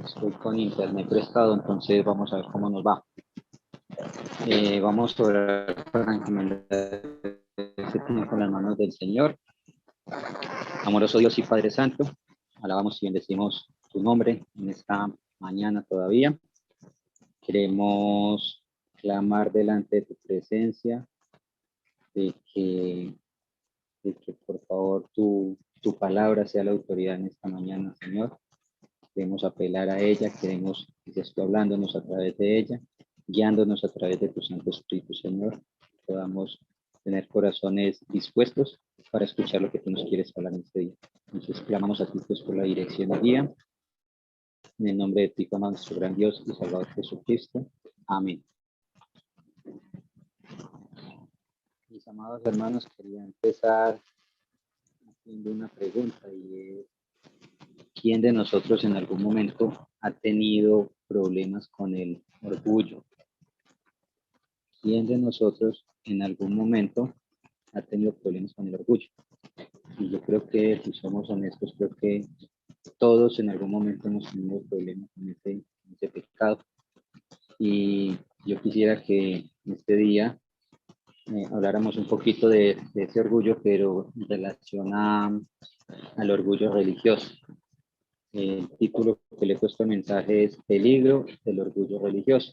Estoy con internet prestado, entonces vamos a ver cómo nos va. Vamos a orar para encomendar este tiempo en las manos del Señor. Amoroso Dios y Padre Santo, alabamos y bendecimos tu nombre en esta mañana todavía. Queremos clamar delante de tu presencia, de que por favor tu palabra sea la autoridad en esta mañana, Señor. Queremos apelar a ella, queremos que estés tú hablándonos a través de ella, guiándonos a través de tu Santo Espíritu, Señor. Podamos tener corazones dispuestos para escuchar lo que tú nos quieres hablar en este día. Entonces clamamos a ti pues, por la dirección y guía. En el nombre de ti, amado nuestro gran Dios y Salvador Jesucristo. Amén. Mis amados hermanos, quería empezar haciendo una pregunta y es, ¿quién de nosotros en algún momento ha tenido problemas con el orgullo? ¿Quién de nosotros en algún momento ha tenido problemas con el orgullo? Y yo creo que, si somos honestos, creo que todos en algún momento hemos tenido problemas con ese pecado. Y yo quisiera que en este día habláramos un poquito de ese orgullo, pero en relación al orgullo religioso. El título que le he puesto al mensaje es Peligro del orgullo religioso.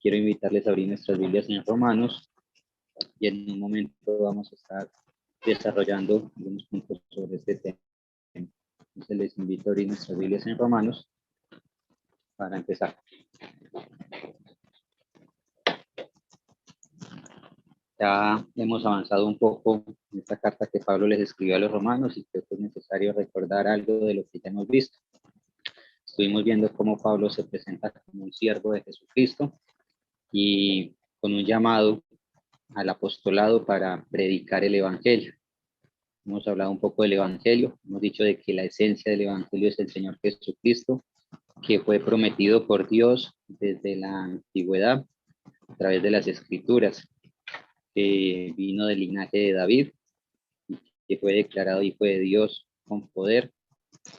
Quiero invitarles a abrir nuestras Biblias en Romanos y en un momento vamos a estar desarrollando algunos puntos sobre este tema. Entonces les invito a abrir nuestras Biblias en Romanos para empezar. Ya hemos avanzado un poco en esta carta que Pablo les escribió a los romanos y creo que es necesario recordar algo de lo que ya hemos visto. Estuvimos viendo cómo Pablo se presenta como un siervo de Jesucristo y con un llamado al apostolado para predicar el Evangelio. Hemos hablado un poco del Evangelio, hemos dicho de que la esencia del Evangelio es el Señor Jesucristo, que fue prometido por Dios desde la antigüedad a través de las Escrituras, que vino del linaje de David, que fue declarado hijo de Dios con poder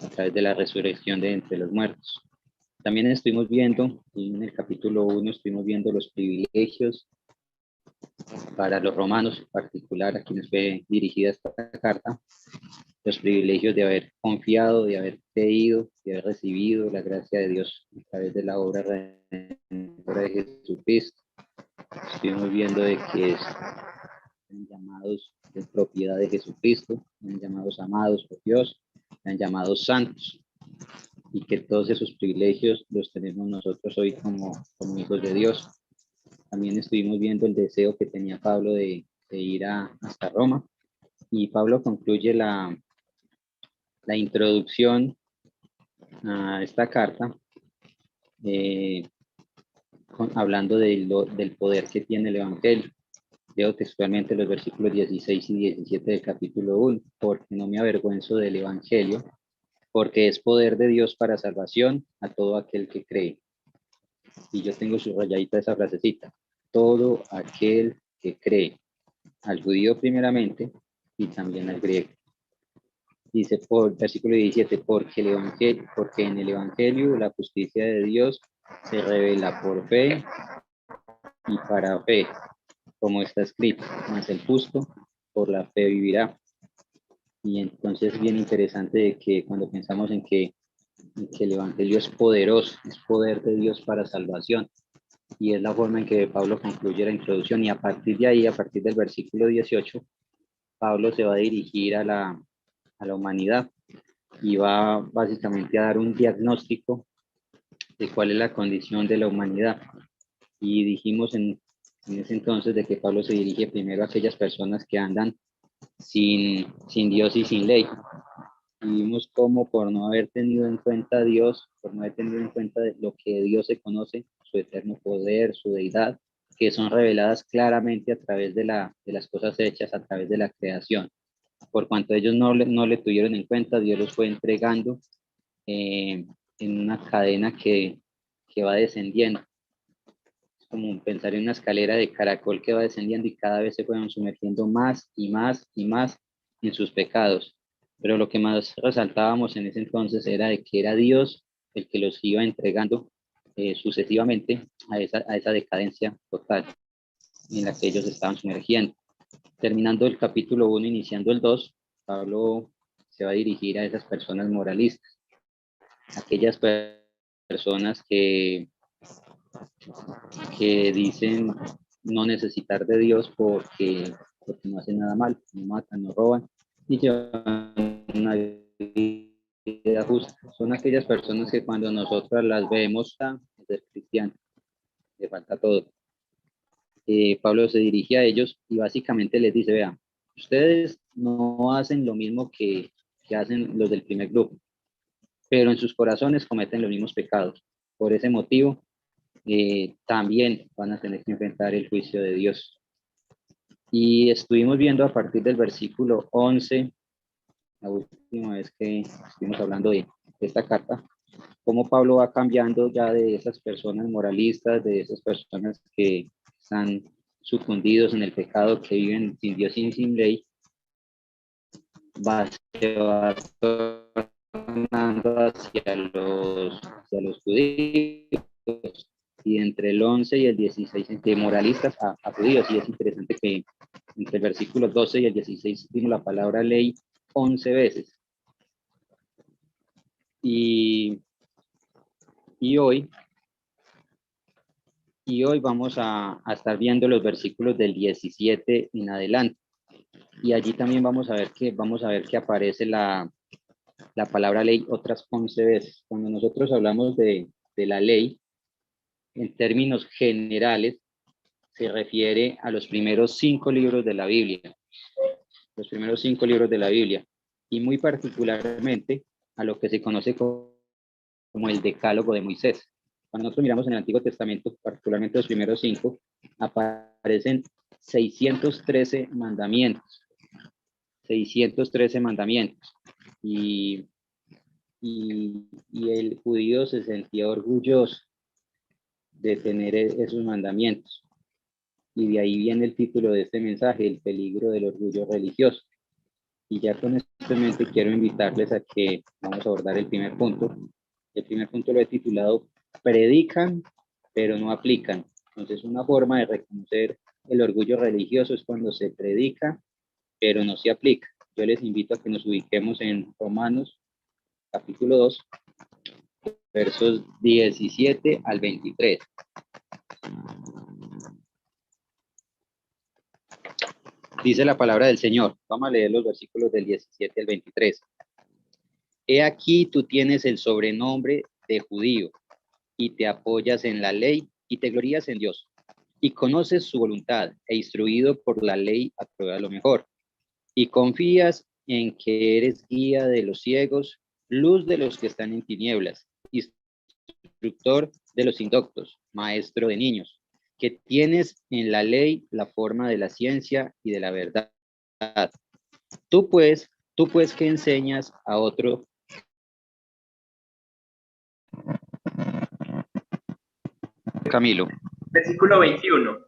a través de la resurrección de entre los muertos. También estuvimos viendo, en el capítulo 1, estuvimos viendo los privilegios para los romanos, en particular a quienes fue dirigida esta carta, los privilegios de haber confiado, de haber creído, de haber recibido la gracia de Dios a través de la obra redentora de Jesucristo. Estuvimos viendo de que son llamados de propiedad de Jesucristo, son llamados amados por Dios, son llamados santos, y que todos esos privilegios los tenemos nosotros hoy como hijos de Dios. También estuvimos viendo el deseo que tenía Pablo de ir hasta Roma, y Pablo concluye la introducción a esta carta hablando del poder que tiene el Evangelio. Leo textualmente los versículos 16 y 17 del capítulo 1, porque no me avergüenzo del Evangelio, porque es poder de Dios para salvación a todo aquel que cree. Y yo tengo subrayadita esa frasecita, todo aquel que cree, al judío primeramente y también al griego. Dice por versículo 17, porque en el Evangelio la justicia de Dios se revela por fe y para fe, como está escrito, mas el justo por la fe vivirá. Y entonces es bien interesante de que cuando pensamos en que el Evangelio es poderoso, es poder de Dios para salvación, y es la forma en que Pablo concluye la introducción, y a partir de ahí, a partir del versículo 18, Pablo se va a dirigir a la humanidad y va básicamente a dar un diagnóstico de cuál es la condición de la humanidad. Y dijimos en ese entonces de que Pablo se dirige primero a aquellas personas que andan sin Dios y sin ley. Y vimos cómo por no haber tenido en cuenta a Dios, por no haber tenido en cuenta de lo que Dios se conoce, su eterno poder, su deidad, que son reveladas claramente a través de las cosas hechas, a través de la creación. Por cuanto ellos no le tuvieron en cuenta, Dios los fue entregando en una cadena que va descendiendo. Es como pensar en una escalera de caracol que va descendiendo y cada vez se fueron sumergiendo más y más y más en sus pecados. Pero lo que más resaltábamos en ese entonces era de que era Dios el que los iba entregando sucesivamente a esa decadencia total en la que ellos estaban sumergiendo. Terminando el capítulo 1, iniciando el 2, Pablo se va a dirigir a esas personas moralistas, aquellas personas que dicen no necesitar de Dios porque no hacen nada mal, no matan, no roban y llevan una vida justa. Son aquellas personas que cuando nosotros las vemos, ser cristianos, le falta todo. Pablo se dirige a ellos y básicamente les dice, vean, ustedes no hacen lo mismo que hacen los del primer grupo, pero en sus corazones cometen los mismos pecados. Por ese motivo, también van a tener que enfrentar el juicio de Dios. Y estuvimos viendo a partir del versículo 11, la última vez que estuvimos hablando de esta carta, cómo Pablo va cambiando ya de esas personas moralistas, de esas personas que están sucumbidos en el pecado, que viven sin Dios y sin ley, se va tornando hacia los judíos, y entre el 11 y el 16 de moralistas a judíos. Y es interesante que entre el versículo 12 y el 16 vino la palabra ley 11 veces. Y hoy vamos a estar viendo los versículos del 17 en adelante. Y allí también vamos a ver que aparece la palabra ley otras 11 veces. Cuando nosotros hablamos de la ley, en términos generales, se refiere a los primeros 5 libros de la Biblia. Los primeros 5 libros de la Biblia. Y muy particularmente a lo que se conoce como el Decálogo de Moisés. Cuando nosotros miramos en el Antiguo Testamento, particularmente los primeros 5, aparecen 613 mandamientos. 613 mandamientos. Y el judío se sentía orgulloso de tener esos mandamientos. Y de ahí viene el título de este mensaje, el peligro del orgullo religioso. Y ya con esto en mente quiero invitarles a que vamos a abordar el primer punto. El primer punto lo he titulado predican, pero no aplican. Entonces, una forma de reconocer el orgullo religioso es cuando se predica, pero no se aplica. Yo les invito a que nos ubiquemos en Romanos, capítulo 2, versos 17 al 23. Dice la palabra del Señor. Vamos a leer los versículos del 17 al 23. He aquí tú tienes el sobrenombre de judío y te apoyas en la ley y te glorías en Dios y conoces su voluntad e instruido por la ley aprueba lo mejor y confías en que eres guía de los ciegos, luz de los que están en tinieblas, instructor de los indoctos, maestro de niños, que tienes en la ley la forma de la ciencia y de la verdad. Tú pues que enseñas a otro. Camilo. Versículo 21.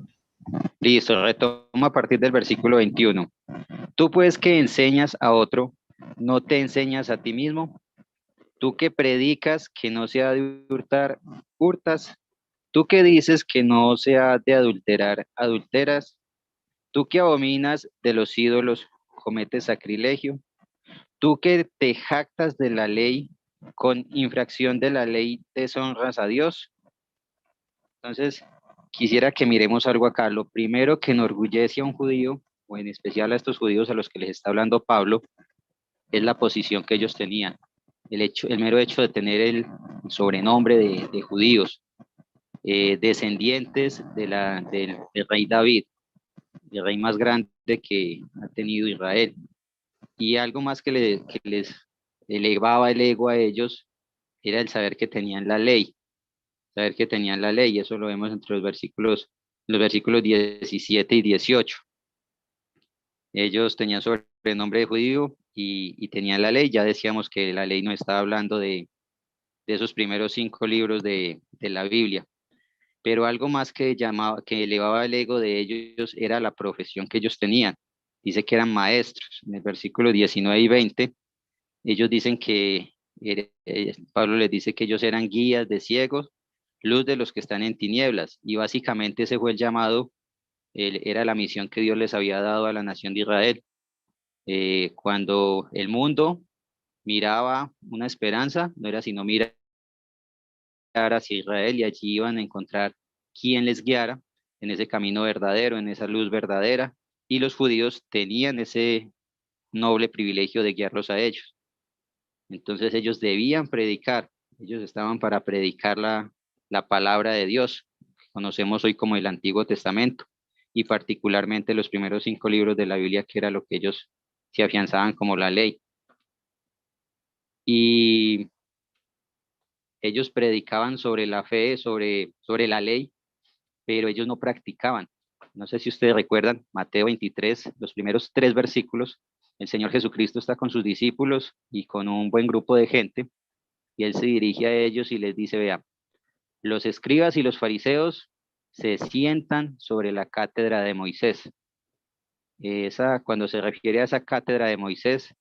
Listo, retoma a partir del versículo 21. Tú pues que enseñas a otro, ¿no te enseñas a ti mismo? Tú que predicas que no se ha de hurtar, hurtas. Tú que dices que no se ha de adulterar, adulteras. Tú que abominas de los ídolos, cometes sacrilegio. Tú que te jactas de la ley, con infracción de la ley deshonras a Dios. Entonces, quisiera que miremos algo acá. Lo primero que enorgullece a un judío, o en especial a estos judíos a los que les está hablando Pablo, es la posición que ellos tenían. El mero hecho de tener el sobrenombre de judíos, descendientes del rey David, el rey más grande que ha tenido Israel. Y algo más que les elevaba el ego a ellos era el saber que tenían la ley. Saber que tenían la ley, y eso lo vemos entre los versículos 17 y 18. Ellos tenían sobrenombre de judío y tenían la ley. Ya decíamos que la ley no estaba hablando de esos primeros 5 libros de la Biblia. Pero algo más que elevaba el ego de ellos era la profesión que ellos tenían. Dice que eran maestros. En el versículo 19 y 20, ellos dicen que Pablo les dice que ellos eran guías de ciegos, luz de los que están en tinieblas, y básicamente ese fue el llamado, era la misión que Dios les había dado a la nación de Israel. Cuando el mundo miraba una esperanza, no era sino mirar hacia Israel, y allí iban a encontrar quien les guiara en ese camino verdadero, en esa luz verdadera, y los judíos tenían ese noble privilegio de guiarlos a ellos. Entonces ellos debían predicar, ellos estaban para predicar la palabra de Dios, que conocemos hoy como el Antiguo Testamento, y particularmente los primeros 5 libros de la Biblia, que era lo que ellos se afianzaban como la ley. Y ellos predicaban sobre la fe, sobre la ley, pero ellos no practicaban. No sé si ustedes recuerdan, Mateo 23, los primeros 3 versículos, el Señor Jesucristo está con sus discípulos y con un buen grupo de gente, y Él se dirige a ellos y les dice, vea, los escribas y los fariseos se sientan sobre la cátedra de Moisés. Cuando se refiere a esa cátedra de Moisés,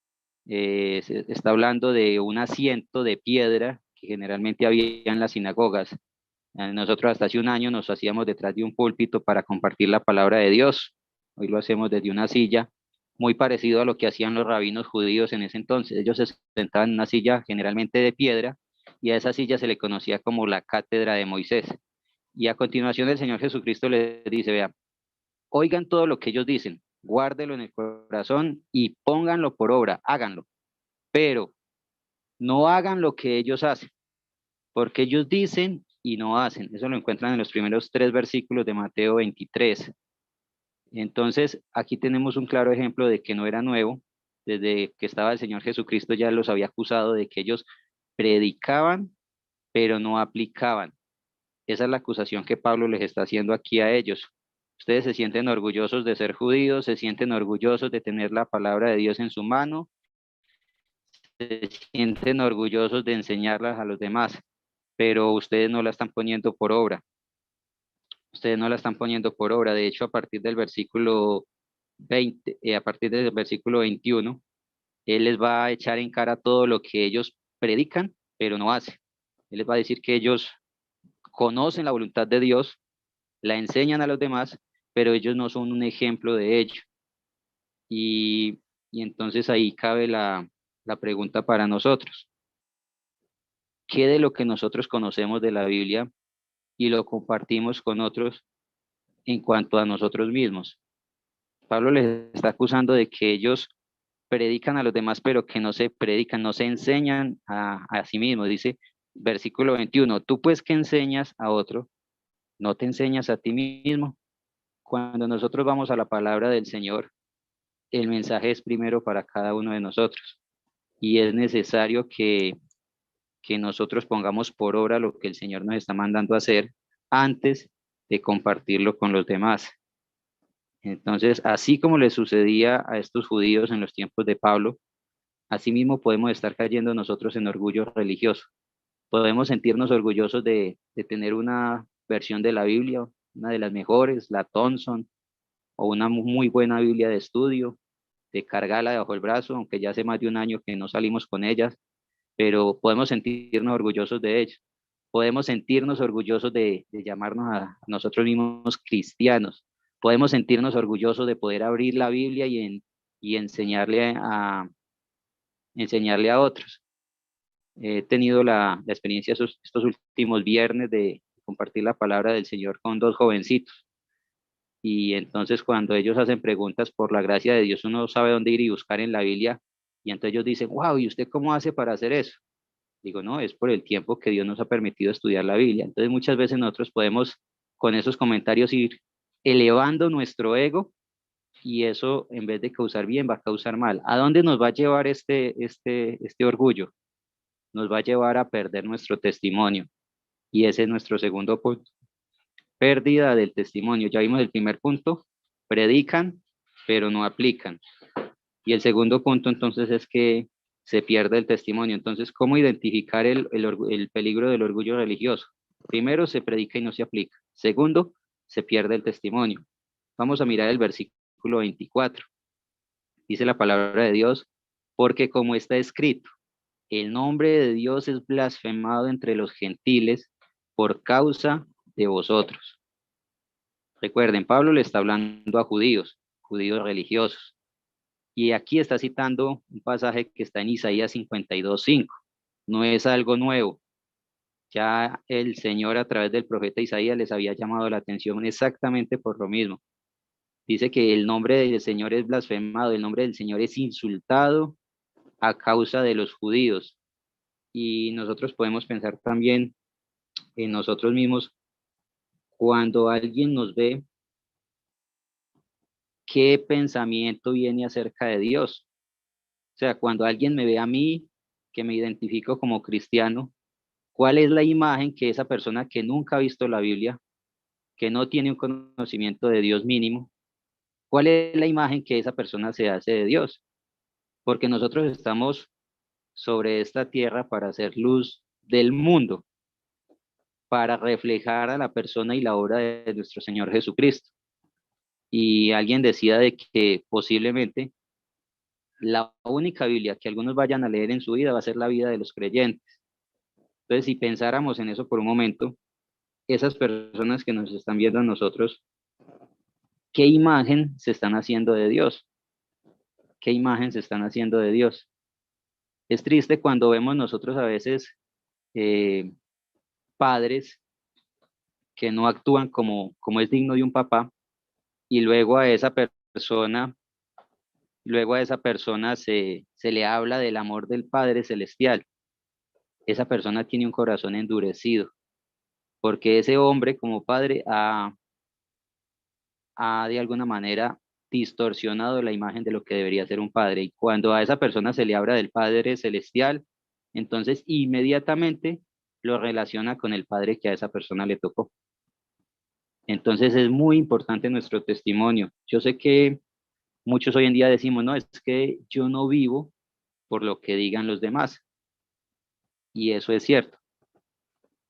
se está hablando de un asiento de piedra que generalmente había en las sinagogas. Nosotros hasta hace un año nos hacíamos detrás de un púlpito para compartir la palabra de Dios. Hoy lo hacemos desde una silla, muy parecido a lo que hacían los rabinos judíos en ese entonces. Ellos se sentaban en una silla generalmente de piedra, y a esa silla se le conocía como la cátedra de Moisés. Y a continuación el Señor Jesucristo les dice, vean, oigan todo lo que ellos dicen, guárdelo en el corazón y pónganlo por obra, háganlo, pero no hagan lo que ellos hacen, porque ellos dicen y no hacen. Eso lo encuentran en los primeros 3 versículos de Mateo 23. Entonces, aquí tenemos un claro ejemplo de que no era nuevo. Desde que estaba el Señor Jesucristo ya los había acusado de que ellos predicaban, pero no aplicaban. Esa es la acusación que Pablo les está haciendo aquí a ellos. Ustedes se sienten orgullosos de ser judíos, se sienten orgullosos de tener la palabra de Dios en su mano, se sienten orgullosos de enseñarlas a los demás, pero ustedes no la están poniendo por obra. Ustedes no la están poniendo por obra. De hecho, a partir del versículo 20, a partir del versículo 21, Él les va a echar en cara todo lo que ellos predican, pero no hacen. Él les va a decir que ellos conocen la voluntad de Dios, la enseñan a los demás, pero ellos no son un ejemplo de ello. Y entonces ahí cabe la pregunta para nosotros. ¿Qué de lo que nosotros conocemos de la Biblia y lo compartimos con otros en cuanto a nosotros mismos? Pablo les está acusando de que ellos predican a los demás, pero que no se predican, no se enseñan a sí mismos. Dice, versículo 21, tú pues que enseñas a otro, no te enseñas a ti mismo. Cuando nosotros vamos a la palabra del Señor, el mensaje es primero para cada uno de nosotros, y es necesario que nosotros pongamos por obra lo que el Señor nos está mandando a hacer antes de compartirlo con los demás. Entonces, así como le sucedía a estos judíos en los tiempos de Pablo, así mismo podemos estar cayendo nosotros en orgullo religioso. Podemos sentirnos orgullosos de tener una versión de la Biblia, una de las mejores, la Thompson, o una muy buena Biblia de estudio, de cargarla debajo del brazo, aunque ya hace más de un año que no salimos con ellas, pero podemos sentirnos orgullosos de ello. Podemos sentirnos orgullosos de llamarnos a nosotros mismos cristianos. Podemos sentirnos orgullosos de poder abrir la Biblia y enseñarle a otros. He tenido la experiencia estos últimos viernes de compartir la palabra del Señor con 2 jovencitos. Y entonces cuando ellos hacen preguntas, por la gracia de Dios, uno sabe dónde ir y buscar en la Biblia. Y entonces ellos dicen, wow, ¿y usted cómo hace para hacer eso? Digo, no, es por el tiempo que Dios nos ha permitido estudiar la Biblia. Entonces muchas veces nosotros podemos con esos comentarios ir elevando nuestro ego, y eso en vez de causar bien va a causar mal. ¿A dónde nos va a llevar este orgullo? Nos va a llevar a perder nuestro testimonio, y ese es nuestro segundo punto. Pérdida del testimonio. Ya vimos el primer punto, predican, pero no aplican. Y el segundo punto entonces es que se pierde el testimonio. Entonces, ¿cómo identificar el peligro del orgullo religioso? Primero, se predica y no se aplica. Segundo, se pierde el testimonio. Vamos a mirar el versículo 24. Dice la palabra de Dios, porque como está escrito, el nombre de Dios es blasfemado entre los gentiles por causa de vosotros. Recuerden, Pablo le está hablando a judíos, judíos religiosos. Y aquí está citando un pasaje que está en Isaías 52:5. No es algo nuevo. Ya el Señor a través del profeta Isaías les había llamado la atención exactamente por lo mismo. Dice que el nombre del Señor es blasfemado, el nombre del Señor es insultado a causa de los judíos. Y nosotros podemos pensar también en nosotros mismos cuando alguien nos ve, qué pensamiento viene acerca de Dios. O sea, cuando alguien me ve a mí, que me identifico como cristiano, ¿cuál es la imagen que esa persona que nunca ha visto la Biblia, que no tiene un conocimiento de Dios mínimo, cuál es la imagen que esa persona se hace de Dios? Porque nosotros estamos sobre esta tierra para hacer luz del mundo, para reflejar a la persona y la obra de nuestro Señor Jesucristo. Y alguien decía de que posiblemente la única Biblia que algunos vayan a leer en su vida va a ser la vida de los creyentes. Entonces, si pensáramos en eso por un momento, esas personas que nos están viendo a nosotros, ¿qué imagen se están haciendo de Dios? ¿Qué imagen se están haciendo de Dios? Es triste cuando vemos nosotros a veces eh, padres que no actúan como es digno de un papá y luego a esa persona se le habla del amor del Padre Celestial. Esa persona tiene un corazón endurecido, porque ese hombre como padre ha de alguna manera distorsionado la imagen de lo que debería ser un padre. Y cuando a esa persona se le habla del Padre Celestial, entonces inmediatamente lo relaciona con el padre que a esa persona le tocó. Entonces es muy importante nuestro testimonio. Yo sé que muchos hoy en día decimos, no, es que yo no vivo por lo que digan los demás. Y eso es cierto.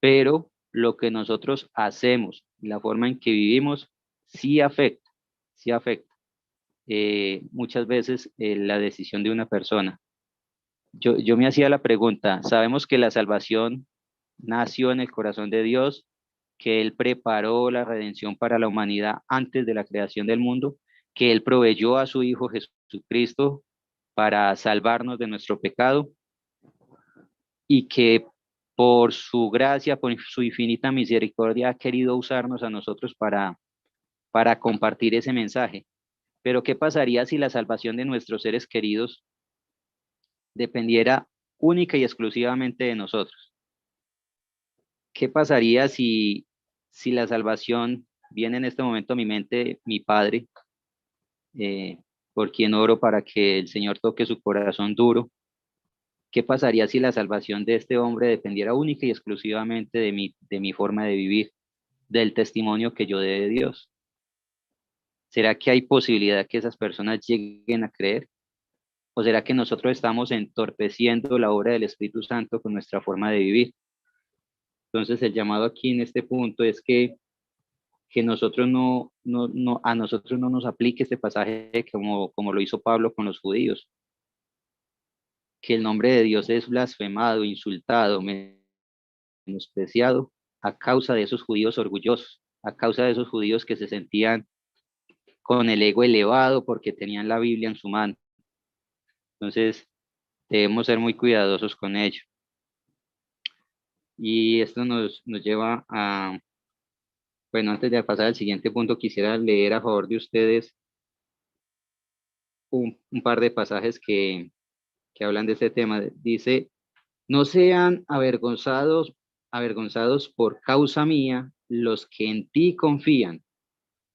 Pero lo que nosotros hacemos, la forma en que vivimos, sí afecta, sí afecta. Muchas veces la decisión de una persona. Yo me hacía la pregunta, sabemos que la salvación nació en el corazón de Dios, que Él preparó la redención para la humanidad antes de la creación del mundo, que Él proveyó a su Hijo Jesucristo para salvarnos de nuestro pecado y que por su gracia, por su infinita misericordia, ha querido usarnos a nosotros para compartir ese mensaje. Pero ¿qué pasaría si la salvación de nuestros seres queridos dependiera única y exclusivamente de nosotros? ¿Qué pasaría si la salvación viene en este momento a mi mente, mi padre, eh, por quien oro para que el Señor toque su corazón duro? ¿Qué pasaría si la salvación de este hombre dependiera única y exclusivamente de mi forma de vivir, del testimonio que yo dé de Dios? ¿Será que hay posibilidad que esas personas lleguen a creer? ¿O será que nosotros estamos entorpeciendo la obra del Espíritu Santo con nuestra forma de vivir? Entonces, el llamado aquí en este punto es que nosotros a nosotros no nos aplique este pasaje como lo hizo Pablo con los judíos, que el nombre de Dios es blasfemado, insultado, menospreciado a causa de esos judíos orgullosos, a causa de esos judíos que se sentían con el ego elevado porque tenían la Biblia en su mano. Entonces, debemos ser muy cuidadosos con ello. Y esto nos lleva a, bueno, antes de pasar al siguiente punto, quisiera leer a favor de ustedes un par de pasajes que hablan de este tema. Dice, no sean avergonzados por causa mía los que en ti confían,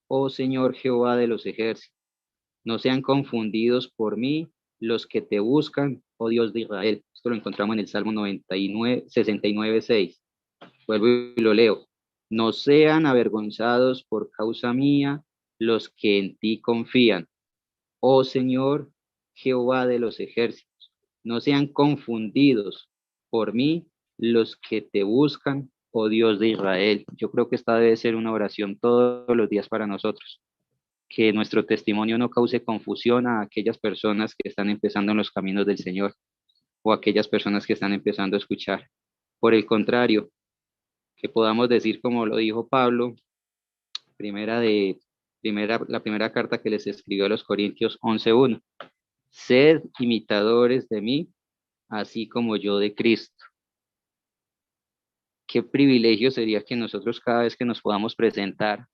oh Señor Jehová de los ejércitos. No sean confundidos por mí los que te buscan, oh Dios de Israel. Esto lo encontramos en el Salmo 69:6. Vuelvo y lo leo. No sean avergonzados por causa mía los que en ti confían, oh Señor Jehová de los ejércitos. No sean confundidos por mí los que te buscan, oh Dios de Israel. Yo creo que esta debe ser una oración todos los días para nosotros. Que nuestro testimonio no cause confusión a aquellas personas que están empezando en los caminos del Señor. o aquellas personas que están empezando a escuchar. Por el contrario, que podamos decir como lo dijo Pablo, la primera carta que les escribió a los Corintios 11:1. Sed imitadores de mí, así como yo de Cristo. Qué privilegio sería que nosotros cada vez que nos podamos presentar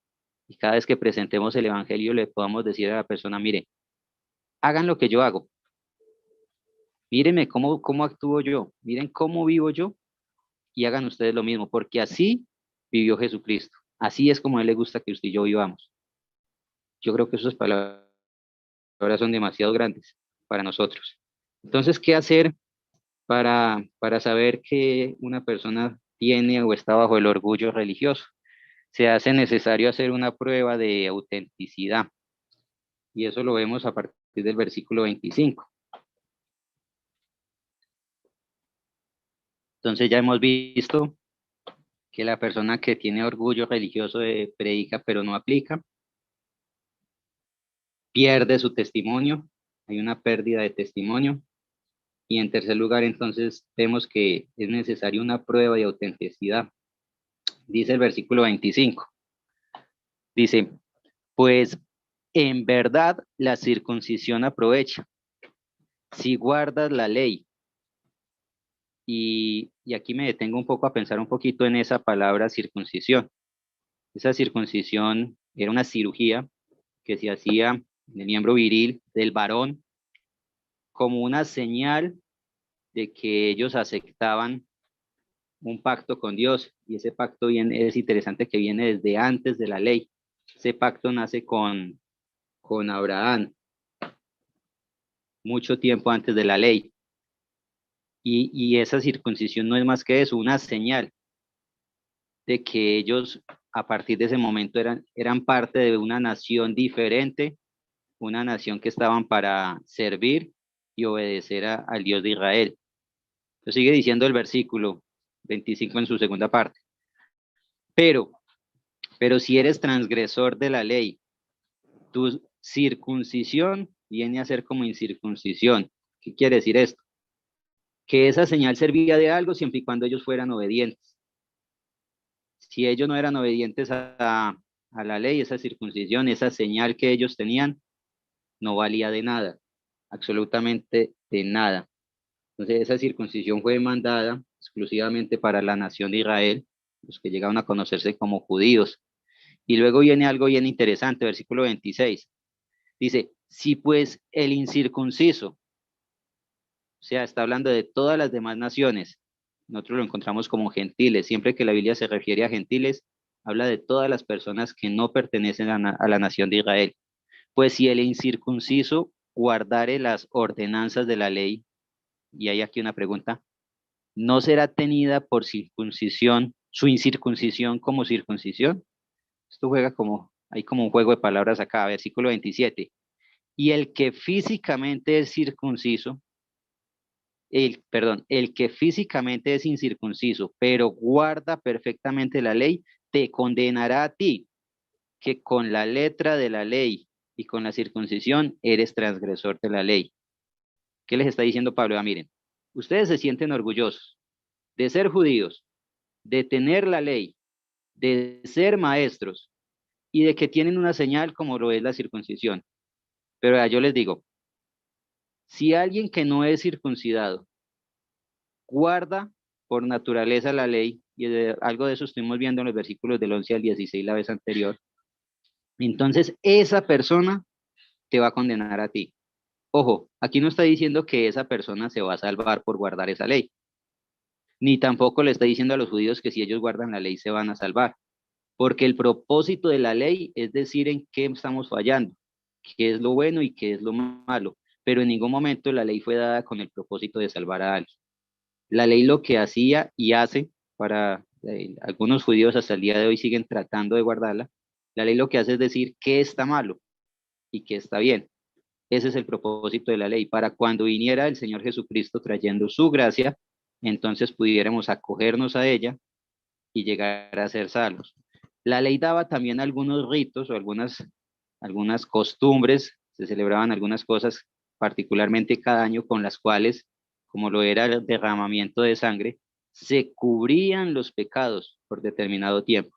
y cada vez que presentemos el Evangelio le podamos decir a la persona, mire, hagan lo que yo hago. Mírenme cómo actúo yo, miren cómo vivo yo y hagan ustedes lo mismo, porque así vivió Jesucristo. Así es como a él le gusta que usted y yo vivamos. Yo creo que esas palabras son demasiado grandes para nosotros. Entonces, ¿qué hacer para saber que una persona tiene o está bajo el orgullo religioso? Se hace necesario hacer una prueba de autenticidad. Y eso lo vemos a partir del versículo 25. Entonces ya hemos visto que la persona que tiene orgullo religioso predica pero no aplica, pierde su testimonio, hay una pérdida de testimonio. Y en tercer lugar, entonces, vemos que es necesaria una prueba de autenticidad. Dice el versículo 25. Dice, pues en verdad la circuncisión aprovecha, si guardas la ley. Y aquí me detengo un poco a pensar un poquito en esa palabra circuncisión. Esa circuncisión era una cirugía que se hacía en el miembro viril del varón como una señal de que ellos aceptaban un pacto con Dios, y ese pacto es interesante que viene desde antes de la ley. Ese pacto nace con Abraham, mucho tiempo antes de la ley. Y esa circuncisión no es más que eso, una señal de que ellos a partir de ese momento eran parte de una nación diferente, una nación que estaban para servir y obedecer al Dios de Israel. Lo sigue diciendo el versículo 25 en su segunda parte. Pero si eres transgresor de la ley, tu circuncisión viene a ser como incircuncisión. ¿Qué quiere decir esto? Que esa señal servía de algo siempre y cuando ellos fueran obedientes. Si ellos no eran obedientes a la ley, esa circuncisión, esa señal que ellos tenían, no valía de nada, absolutamente de nada. Entonces esa circuncisión fue mandada exclusivamente para la nación de Israel, los que llegaron a conocerse como judíos. Y luego viene algo bien interesante, versículo 26. Dice, si pues el incircunciso, o sea, está hablando de todas las demás naciones, nosotros lo encontramos como gentiles, siempre que la Biblia se refiere a gentiles, habla de todas las personas que no pertenecen a la nación de Israel. Pues si el incircunciso guardare las ordenanzas de la ley, y hay aquí una pregunta, ¿no será tenida por circuncisión su incircuncisión como circuncisión? Esto hay como un juego de palabras acá, versículo 27. Y el que físicamente es circunciso, el que físicamente es incircunciso, pero guarda perfectamente la ley, te condenará a ti, que con la letra de la ley y con la circuncisión eres transgresor de la ley. ¿Qué les está diciendo Pablo? Miren, ustedes se sienten orgullosos de ser judíos, de tener la ley, de ser maestros y de que tienen una señal como lo es la circuncisión. Pero yo les digo, si alguien que no es circuncidado guarda por naturaleza la ley, y algo de eso estuvimos viendo en los versículos del 11 al 16 la vez anterior, entonces esa persona te va a condenar a ti. Ojo, aquí no está diciendo que esa persona se va a salvar por guardar esa ley, ni tampoco le está diciendo a los judíos que si ellos guardan la ley se van a salvar, porque el propósito de la ley es decir en qué estamos fallando, qué es lo bueno y qué es lo malo, pero en ningún momento la ley fue dada con el propósito de salvar a alguien. La ley lo que hacía y hace para algunos judíos hasta el día de hoy siguen tratando de guardarla. La ley lo que hace es decir qué está malo y qué está bien. Ese es el propósito de la ley, para cuando viniera el Señor Jesucristo trayendo su gracia, entonces pudiéramos acogernos a ella y llegar a ser salvos. La ley daba también algunos ritos o algunas costumbres, se celebraban algunas cosas particularmente cada año con las cuales como lo era el derramamiento de sangre, se cubrían los pecados por determinado tiempo.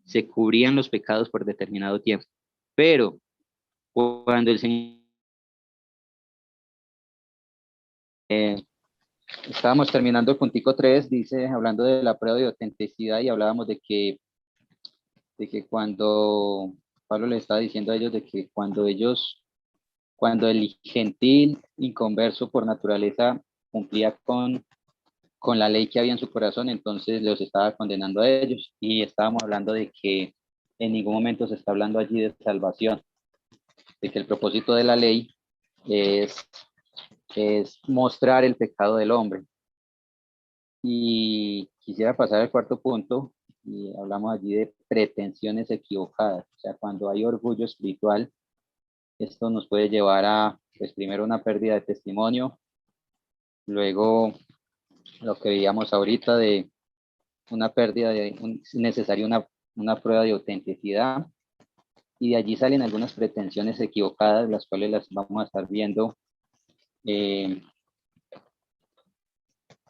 Se cubrían los pecados por determinado tiempo. Pero cuando el Señor... estábamos terminando el puntico 3, dice, hablando de la prueba de autenticidad, y hablábamos de que cuando Pablo le estaba diciendo a ellos de que cuando el gentil inconverso por naturaleza cumplía con la ley que había en su corazón, entonces los estaba condenando a ellos. Y estábamos hablando de que en ningún momento se está hablando allí de salvación, de que el propósito de la ley es mostrar el pecado del hombre. Y quisiera pasar al cuarto punto, y hablamos allí de pretensiones equivocadas. O sea, cuando hay orgullo espiritual, esto nos puede llevar a, pues primero, una pérdida de testimonio, luego lo que veíamos ahorita de una pérdida es necesaria una prueba de autenticidad, y de allí salen algunas pretensiones equivocadas, las cuales las vamos a estar viendo.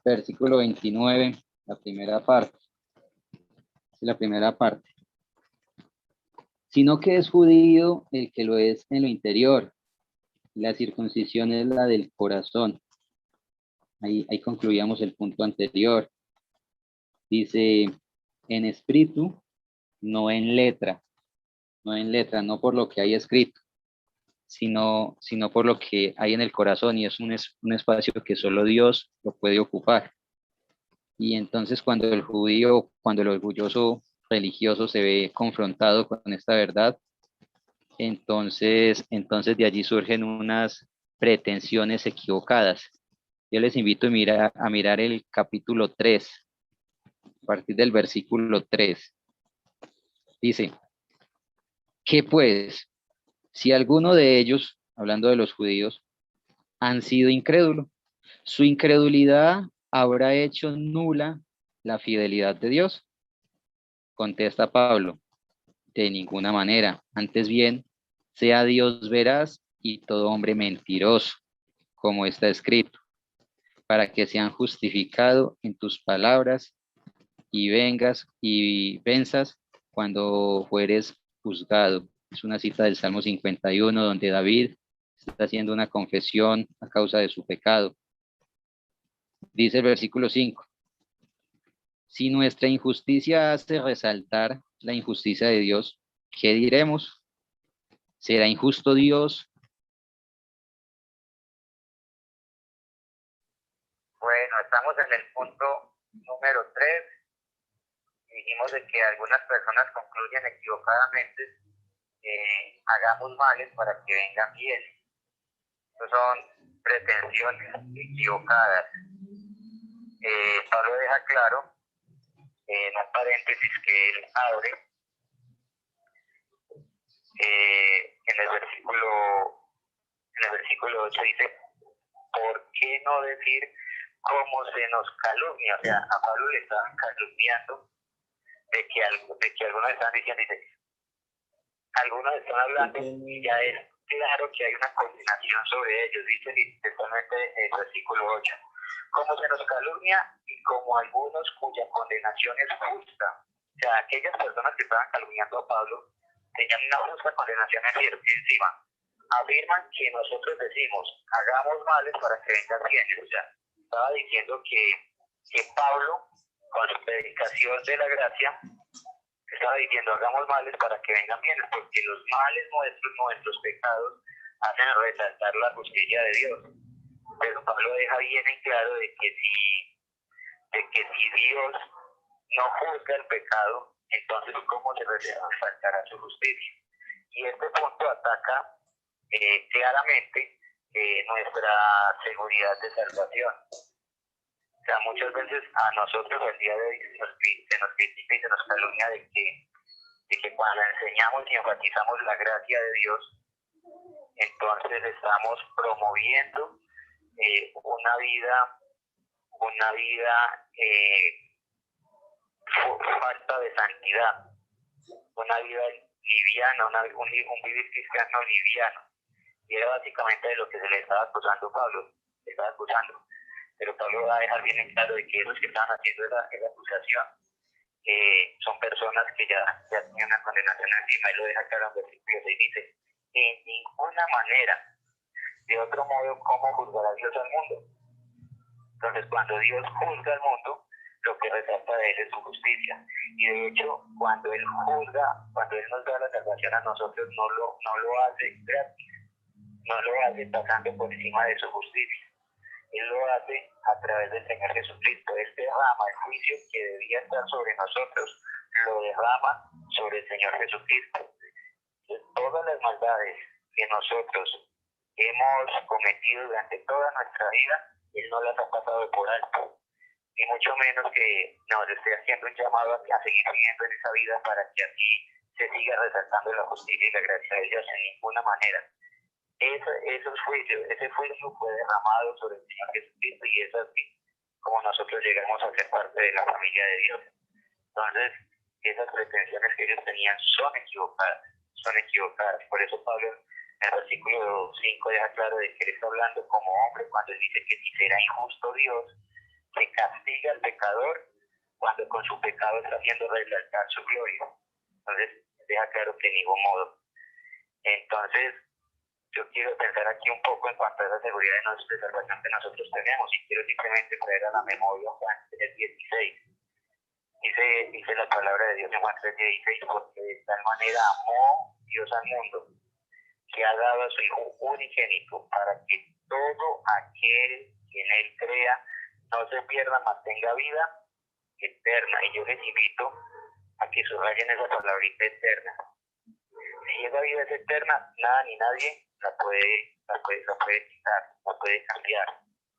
Versículo 29, la primera parte. Sino que es judío el que lo es en lo interior. La circuncisión es la del corazón. Ahí concluíamos el punto anterior. Dice, en espíritu, no en letra. No en letra, no por lo que hay escrito, sino por lo que hay en el corazón, y es un espacio que solo Dios lo puede ocupar. Y entonces cuando el judío, cuando el orgulloso religioso se ve confrontado con esta verdad, entonces de allí surgen unas pretensiones equivocadas. Yo les invito a mirar el capítulo 3, a partir del versículo 3. Dice, ¿qué pues? Si alguno de ellos, hablando de los judíos, han sido incrédulos, su incredulidad habrá hecho nula la fidelidad de Dios. Contesta Pablo, de ninguna manera. Antes bien, sea Dios veraz y todo hombre mentiroso, como está escrito, para que sean justificados en tus palabras y venzas cuando fueres juzgado. Es una cita del Salmo 51, donde David está haciendo una confesión a causa de su pecado. Dice el versículo 5, si nuestra injusticia hace resaltar la injusticia de Dios, ¿qué diremos? ¿Será injusto Dios? Bueno, estamos en el punto número 3. Dijimos de que algunas personas concluyen equivocadamente, hagamos males para que vengan bienes. Estos son pretensiones equivocadas. Pablo deja claro, en un paréntesis que él abre, en el versículo 8 dice, ¿por qué no decir cómo se nos calumnia? O sea, a Pablo le estaban calumniando de que algunos están diciendo, dice, algunos están hablando y ya es claro que hay una condenación sobre ellos, dice literalmente el versículo 8. Como se nos calumnia y como algunos cuya condenación es justa. O sea, aquellas personas que estaban calumniando a Pablo tenían una justa condenación encima. Afirman que nosotros decimos, hagamos males para que vengan bienes. O sea, estaba diciendo que Pablo, con su predicación de la gracia, estaba diciendo, hagamos males para que vengan bienes, porque los males nuestros pecados, hacen resaltar la justicia de Dios. Pero Pablo deja bien en claro de que si Dios no juzga el pecado, entonces ¿cómo se resaltará su justicia? Y este punto ataca claramente nuestra seguridad de salvación. O sea, muchas veces a nosotros el día de hoy se nos critica y se nos calumnia de que cuando enseñamos y enfatizamos la gracia de Dios, entonces estamos promoviendo una vida falta de santidad, una vida liviana, un vivir cristiano liviano. Y era básicamente de lo que se le estaba acusando a Pablo, le estaba acusando. pero Pablo va a dejar bien en claro de que esos que estaban haciendo esa acusación son personas que ya tienen una condenación encima, y lo deja claro en versículo 6, dice, en ninguna manera, de otro modo, ¿cómo juzgará Dios al mundo? Entonces, cuando Dios juzga al mundo, lo que resalta de él es su justicia. Y de hecho, cuando él juzga, cuando él nos da la salvación a nosotros, no lo hace gratis, no lo hace pasando por encima de su justicia. Él lo hace a través del Señor Jesucristo. Él derrama el juicio que debía estar sobre nosotros, lo derrama sobre el Señor Jesucristo. Todas las maldades que nosotros hemos cometido durante toda nuestra vida, Él no las ha pasado por alto, y mucho menos que nos esté haciendo un llamado a seguir viviendo en esa vida para que así se siga resaltando la justicia y la gracia de Dios. En ninguna manera. Ese juicio fue derramado sobre el Señor Jesucristo, y es así como nosotros llegamos a ser parte de la familia de Dios. Entonces, esas pretensiones que ellos tenían son equivocadas. Por eso Pablo en el versículo 5 deja claro de que él está hablando como hombre cuando él dice que si será injusto Dios, que castiga al pecador cuando con su pecado está haciendo resaltar su gloria. Entonces, deja claro que de ningún modo. Entonces, yo quiero pensar aquí un poco en cuanto a esa seguridad de salvación que nosotros tenemos, y quiero simplemente traer a la memoria Juan 3:16. Dice la palabra de Dios en Juan 3:16, porque de tal manera amó Dios al mundo, que ha dado a su Hijo unigénito, para que todo aquel que en él crea no se pierda, mas tenga vida eterna. Y yo les invito a que subrayen esa palabrita eterna. Si esa vida es eterna, nada ni nadie la puede quitar, la puede cambiar.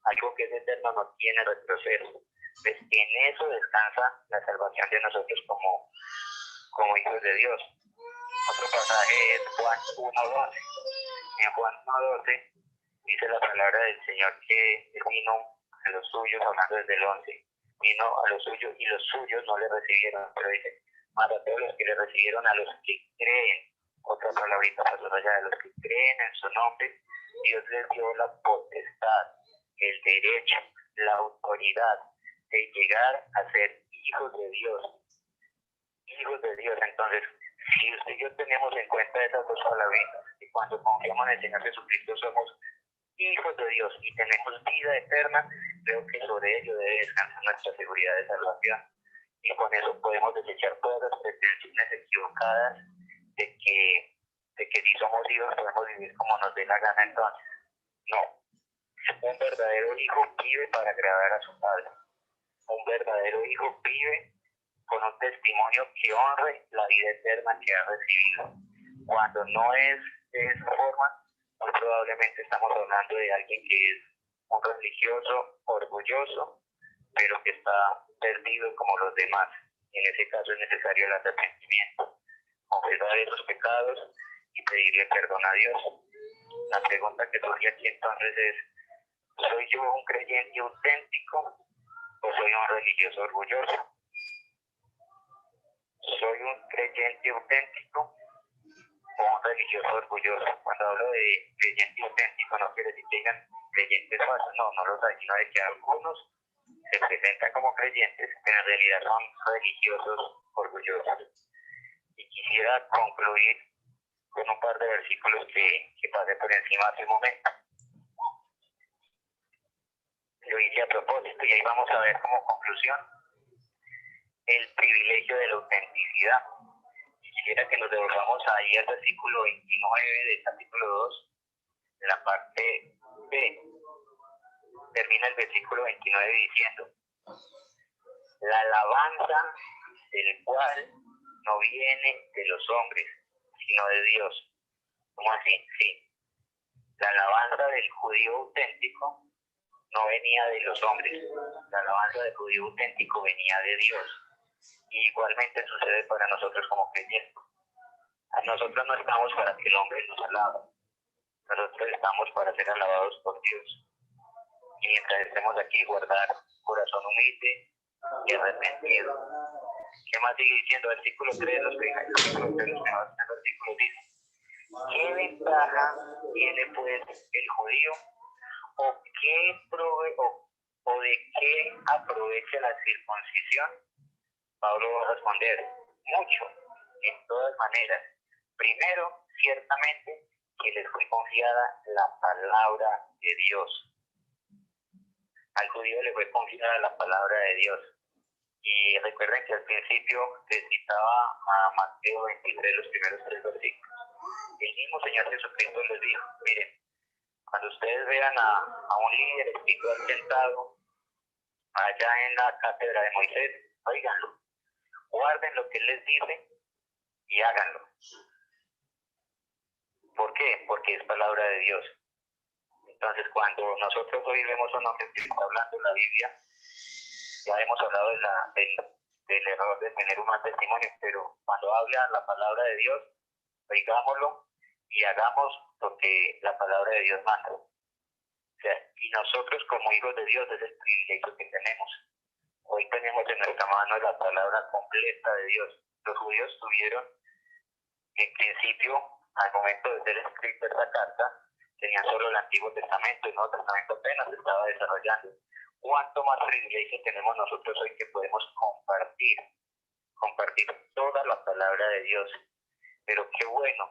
Algo que es eterno no tiene retroceso. Pues en eso descansa la salvación de nosotros como hijos de Dios. Otro pasaje es Juan 1:12. En Juan 1:12 dice la palabra del Señor que vino a los suyos, hablando desde el 11, vino a los suyos y los suyos no le recibieron, pero dice, más a todos los que le recibieron, a los que creen. Otra palabrita más allá, de los que creen en su nombre, Dios les dio la potestad, el derecho, la autoridad de llegar a ser hijos de Dios. Hijos de Dios. Entonces, si usted y yo tenemos en cuenta esas dos palabritas, y cuando confiamos en el Señor Jesucristo somos hijos de Dios y tenemos vida eterna, creo que sobre ello debe descansar nuestra seguridad de salvación. Y con eso podemos desechar todas las pretensiones equivocadas de que si somos hijos podemos vivir como nos dé la gana. Entonces, no. Un verdadero hijo vive para agradar a su padre. Un verdadero hijo vive con un testimonio que honre la vida eterna que ha recibido. Cuando no es de esa forma, muy probablemente estamos hablando de alguien que es un religioso, orgulloso, pero que está perdido como los demás. En ese caso es necesario el arrepentimiento, confesar esos pecados y pedirle perdón a Dios. La pregunta que surge aquí entonces es, ¿soy yo un creyente auténtico o soy un religioso orgulloso? ¿Soy un creyente auténtico o un religioso orgulloso? Cuando hablo de creyente auténtico no quiere decir que digan creyentes falsos, no los hay, sino de que algunos se presentan como creyentes, pero en realidad son religiosos orgullosos. Y quisiera concluir con un par de versículos que pasé por encima hace un momento. Lo hice a propósito y ahí vamos a ver como conclusión el privilegio de la autenticidad. Quisiera que nos devolvamos ahí al versículo 29 del capítulo 2, en la parte B. Termina el versículo 29 diciendo, la alabanza del cual no viene de los hombres, sino de Dios. ¿Cómo así? Sí. La alabanza del judío auténtico no venía de los hombres. La alabanza del judío auténtico venía de Dios. Y igualmente sucede para nosotros como creyentes. Nosotros no estamos para que el hombre nos alabe. Nosotros estamos para ser alabados por Dios. Y mientras estemos aquí, guardar corazón humilde y arrepentido. ¿Qué más sigue diciendo? Versículo 3, los primeros versículos dice, ¿qué ventaja tiene pues el judío? ¿O qué ¿O de qué aprovecha la circuncisión? Pablo va a responder, mucho, en todas maneras. Primero, ciertamente, que les fue confiada la palabra de Dios. Al judío le fue confiada la palabra de Dios. Y recuerden que al principio les citaba a Mateo 23 los primeros 3 versículos. El mismo Señor Jesucristo les dijo, miren, cuando ustedes vean a un líder espiritual sentado allá en la cátedra de Moisés, óiganlo, guarden lo que él les dice y háganlo. ¿Por qué? Porque es palabra de Dios. Entonces, cuando nosotros hoy vemos a un hombre que está hablando en la Biblia, ya hemos hablado del error de tener un mal testimonio, pero cuando habla la palabra de Dios, oigámoslo y hagamos lo que la palabra de Dios manda. O sea, y nosotros como hijos de Dios es el privilegio que tenemos. Hoy tenemos en nuestra mano la palabra completa de Dios. Los judíos tuvieron, en principio, al momento de ser escrita esta carta, tenían solo el Antiguo Testamento, y el Nuevo Testamento apenas se estaba desarrollando. ¿Cuánto más privilegio tenemos nosotros hoy que podemos compartir toda la palabra de Dios? Pero qué bueno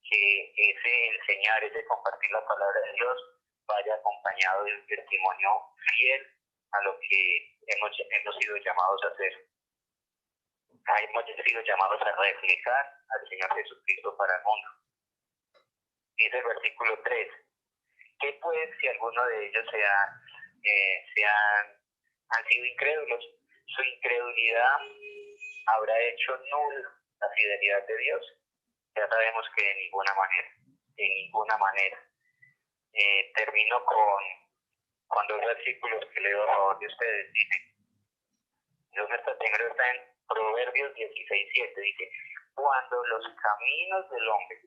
que ese enseñar, ese compartir la palabra de Dios vaya acompañado de un testimonio fiel a lo que hemos sido llamados a hacer. Hemos sido llamados a reflejar al Señor Jesucristo para el mundo. Dice el versículo 3, ¿qué pues si alguno de ellos han sido incrédulos? Su incredulidad habrá hecho nula la fidelidad de Dios. Ya sabemos que de ninguna manera. Termino con 2 versículos que leo a favor de ustedes. Dice, primero está en Proverbios 16:7, dice, cuando los caminos del hombre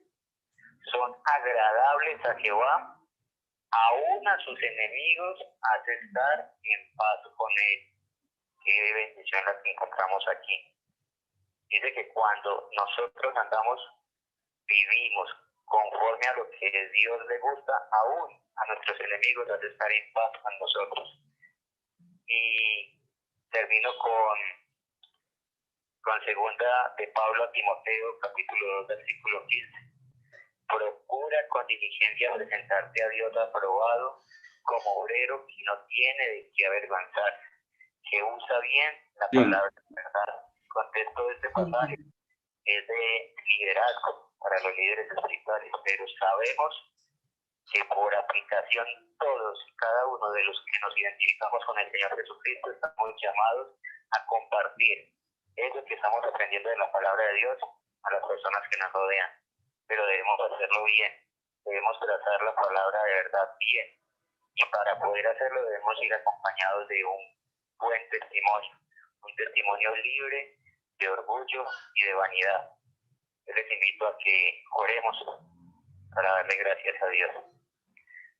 son agradables a Jehová, aún a sus enemigos hace estar en paz con él. Qué bendición la que encontramos aquí. Dice que cuando nosotros vivimos conforme a lo que a Dios le gusta, aún a nuestros enemigos hace estar en paz con nosotros. Y termino con segunda de Pablo a Timoteo, capítulo 2, versículo 15. Procura con diligencia presentarte a Dios aprobado como obrero que no tiene de qué avergonzarse, que usa bien la palabra de verdad. El contexto de este pasaje es de liderazgo para los líderes espirituales, pero sabemos que por aplicación todos y cada uno de los que nos identificamos con el Señor Jesucristo estamos llamados a compartir eso que estamos aprendiendo de la palabra de Dios a las personas que nos rodean. Pero debemos hacerlo bien, debemos trazar la palabra de verdad bien, y para poder hacerlo debemos ir acompañados de un buen testimonio, un testimonio libre de orgullo y de vanidad. Yo les invito a que oremos para darle gracias a Dios.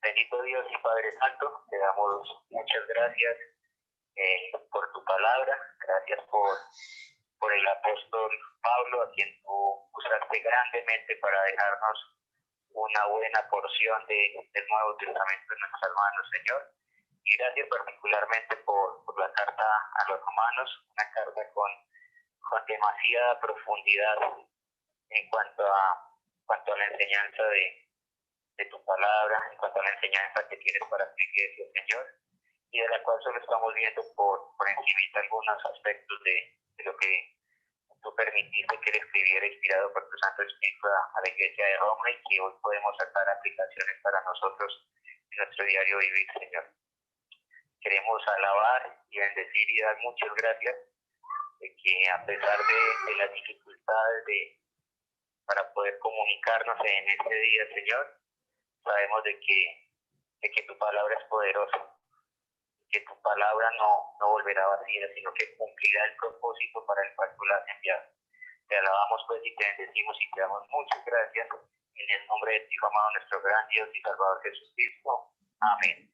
Bendito Dios y Padre Santo, te damos muchas gracias por tu palabra, gracias por el apóstol Pablo, a quien tú usaste grandemente para dejarnos una buena porción del Nuevo Testamento en nuestras manos, Señor. Y gracias particularmente por la carta a los romanos, una carta con demasiada profundidad en cuanto a la enseñanza de tu palabra, en cuanto a la enseñanza que tienes para tu iglesia, Señor, y de la cual solo estamos viendo por encima algunos aspectos de lo que tú permitiste que él escribiera inspirado por tu Santo Espíritu a la Iglesia de Roma, y que hoy podemos sacar aplicaciones para nosotros en nuestro diario vivir, Señor. Queremos alabar y bendecir y dar muchas gracias de que a pesar de las dificultades para poder comunicarnos en este día, Señor, sabemos de que tu palabra es poderosa, que tu palabra no volverá vacía, sino que cumplirá el propósito para el cual tú la has enviado. Te alabamos pues y te bendecimos y te damos muchas gracias en el nombre de tu Hijo amado, nuestro gran Dios y Salvador Jesucristo. Amén.